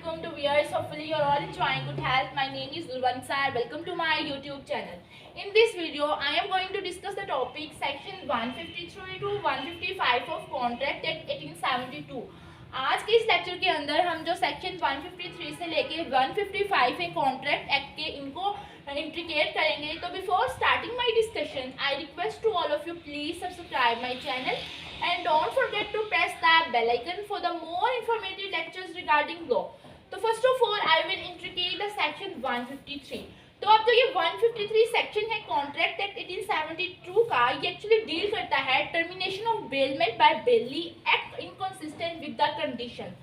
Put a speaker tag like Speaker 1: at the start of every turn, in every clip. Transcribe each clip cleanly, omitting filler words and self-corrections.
Speaker 1: Assalamualaikum to viewers. Hopefully you are all enjoying good health. My name is Nurban Sar. Welcome to my YouTube channel. In this video, I am going to discuss the topic section 153 to 155 of Contract Act 1872. आज के इस lecture के अंदर हम जो section 153 से लेके 155 है कॉन्ट्रैक्ट एक्ट के इनको इंट्रीकेट करेंगे. तो before starting my discussion I request to all of you please subscribe my channel and don't forget to press that bell icon for the more informative lectures regarding law. तो first of all I will intricate the section 153. तो अब तो ये 153 section है contract act 1872 का. ये actually deal करता है termination of bailment by bailee act inconsistent with the condition.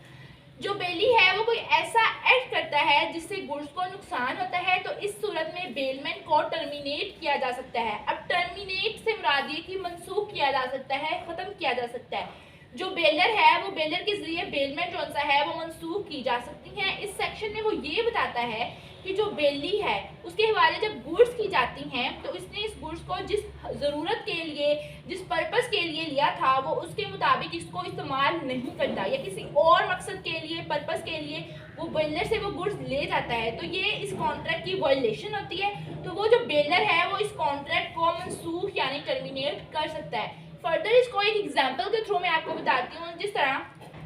Speaker 1: जो बेली है वो कोई ऐसा एक्ट करता है जिससे गुड्स को नुकसान होता है, तो इस सूरत में बेलमेंट को टर्मिनेट किया जा सकता है. अब टर्मिनेट से मुराद ये कि मनसूख किया जा सकता है, ख़त्म किया जा सकता है. जो बेलर है वो बेलर के जरिए बेलमेंट जो सा है वो मनसूख की जा सकती है. इस सेक्शन में वो ये बताता है कि जो बेली है उसके हवाले जब गुड्स की जाती हैं तो इसने इस गुड्स को जिस ज़रूरत के लिए जिस पर्पस के लिए लिया था वो उसके मुताबिक इसको इस्तेमाल नहीं करता, या किसी और मकसद के लिए पर्पस के लिए वो बेलर से वो गुड्स ले जाता है, तो ये इस कॉन्ट्रैक्ट की वायलेशन होती है. तो वो जो बेलर है वो इस कॉन्ट्रैक्ट को मनसूख यानी टर्मिनेट कर सकता है. फर्दर इसको एक एग्जाम्पल के थ्रू मैं आपको बताती हूँ. जिस तरह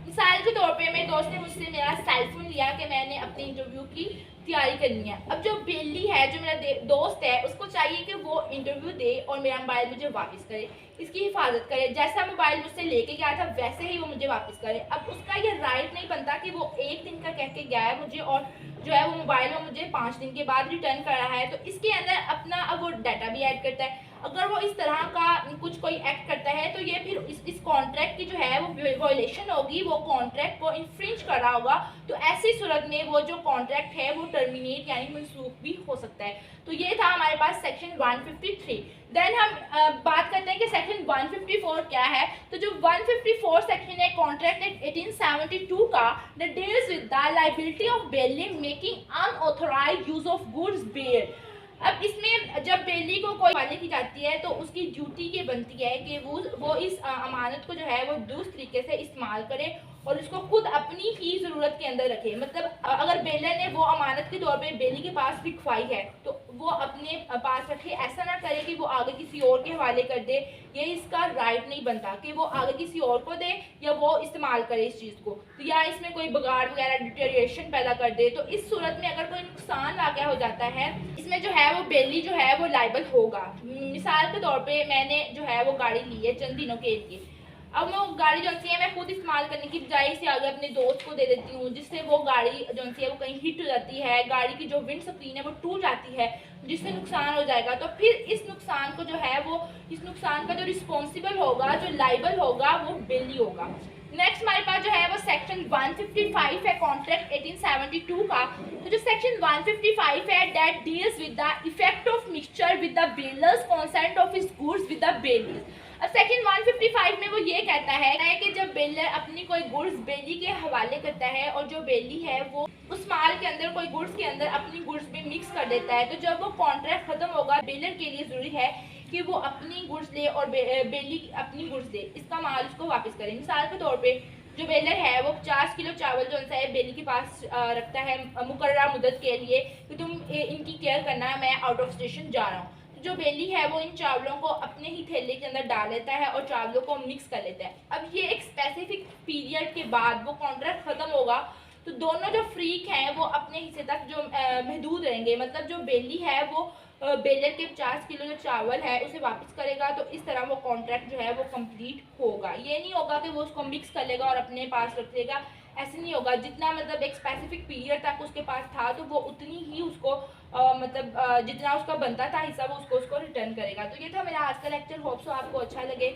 Speaker 1: मिसाल के तौर पे मेरे दोस्त ने मुझसे मेरा सेल फोन लिया कि मैंने अपने इंटरव्यू की तैयारी करनी है. अब जो बेली है जो मेरा दोस्त है उसको चाहिए कि वो इंटरव्यू दे और मेरा मोबाइल मुझे वापस करे, इसकी हिफाजत करे. जैसा मोबाइल मुझसे लेके गया था वैसे ही वो मुझे वापस करे. अब उसका ये राइट नहीं बनता कि वो एक दिन का कह के गया है मुझे और जो है वो मोबाइल वो मुझे 5 दिन के बाद रिटर्न कर रहा है. तो इसके अंदर अपना अब वो डाटा भी ऐड करता है. अगर वो इस तरह का कुछ कोई एक्ट करता है तो ये फिर इस कॉन्ट्रैक्ट की जो है वो वायलेशन होगी, वो कॉन्ट्रैक्ट को इन्फ्रिंज कर रहा होगा. तो ऐसी सूरत में वो जो कॉन्ट्रैक्ट है वो टर्मिनेट यानी मनसूख भी हो सकता है. तो ये था हमारे पास सेक्शन 153. देन हम बात करते हैं कि सेक्शन 154 क्या है. तो जो 154 सेक्शन है कॉन्ट्रैक्ट एक्ट 1872 का, that deals with the liability of bailing making unauthorised use of goods bear. अब इसमें जब बेली को कोई वाले की जाती है तो उसकी ड्यूटी ये बनती है कि वो इस अमानत को जो है वो दूसरे तरीके से इस्तेमाल करे और इसको खुद अपनी ही ज़रूरत के अंदर रखे. मतलब अगर बेलर ने वो अमानत के तौर पे बेली के पास लिखवाई है तो वो अपने पास रखे, ऐसा ना करे कि वो आगे किसी और के हवाले कर दे. ये इसका राइट नहीं बनता कि वो आगे किसी और को दे या वो इस्तेमाल करे इस चीज़ को, तो या इसमें कोई बगाड़ वगैरह डिटेरिएशन पैदा कर दे. तो इस सूरत में अगर कोई नुकसान वाक़या हो जाता है इसमें जो है वो बेली जो है वो लायबल होगा. मिसाल के तौर पर मैंने जो है वो गाड़ी ली है चंद दिनों के लिए. अब वो गाड़ी जो है मैं खुद इस्तेमाल करने की बजाय से आगे अपने दोस्त को दे देती हूँ, जिससे वो गाड़ी जो है वो कहीं हिट हो जाती है, गाड़ी की जो विंड स्क्रीन है वो टूट जाती है, जिससे नुकसान हो जाएगा. तो फिर इस नुकसान को जो है वो इस नुकसान का जो रिस्पॉन्सिबल होगा, जो लायबल होगा, वो बेली होगा. नेक्स्ट हमारे पास जो है वो सेक्शन 155 है कॉन्ट्रैक्ट 1872 का. तो जो सेक्शन 155 है that deals with the effect of mixture with the bailor's consent of his goods with the bailee's. अब सेक्शन 155 में वो ये कहता है कि जब बेलर अपनी कोई गुड्स बेली के हवाले करता है और जो बेली है वो उस माल के अंदर कोई गुड्स के अंदर अपनी गुड्स में मिक्स कर देता है, तो जब वो कॉन्ट्रैक्ट खत्म होगा बेलर के लिए ज़रूरी है कि वो अपनी गुड्स ले और बेली अपनी गुड्स दे, इसका माल उसको वापस करे. मिसाल के तौर पे जो बेलर है वो 50 किलो चावल जो है बेली के पास रखता है मुकर्रर मुद्दत के लिए कि तुम इनकी केयर करना, मैं आउट ऑफ स्टेशन जा रहा हूँ. जो बेली है वो इन चावलों को अपने ही थैले के अंदर डाल लेता है और चावलों को मिक्स कर लेता है. अब ये एक स्पेसिफिक पीरियड के बाद वो कॉन्ट्रैक्ट ख़त्म होगा तो दोनों जो फ्रीक हैं वो अपने हिस्से तक जो महदूद रहेंगे. मतलब जो बेली है वो बेलर के 50 किलो जो चावल है उसे वापस करेगा, तो इस तरह वो कॉन्ट्रैक्ट जो है वो कंप्लीट होगा. ये नहीं होगा कि वो उसको मिक्स कर लेगा और अपने पास रख लेगा, ऐसे नहीं होगा. जितना मतलब एक स्पेसिफिक पीरियड तक उसके पास था तो वो उतनी ही उसको जितना उसका बनता था हिस्सा वो उसको रिटर्न करेगा. तो ये था मेरा आज का लेक्चर. होप सो आपको अच्छा लगे.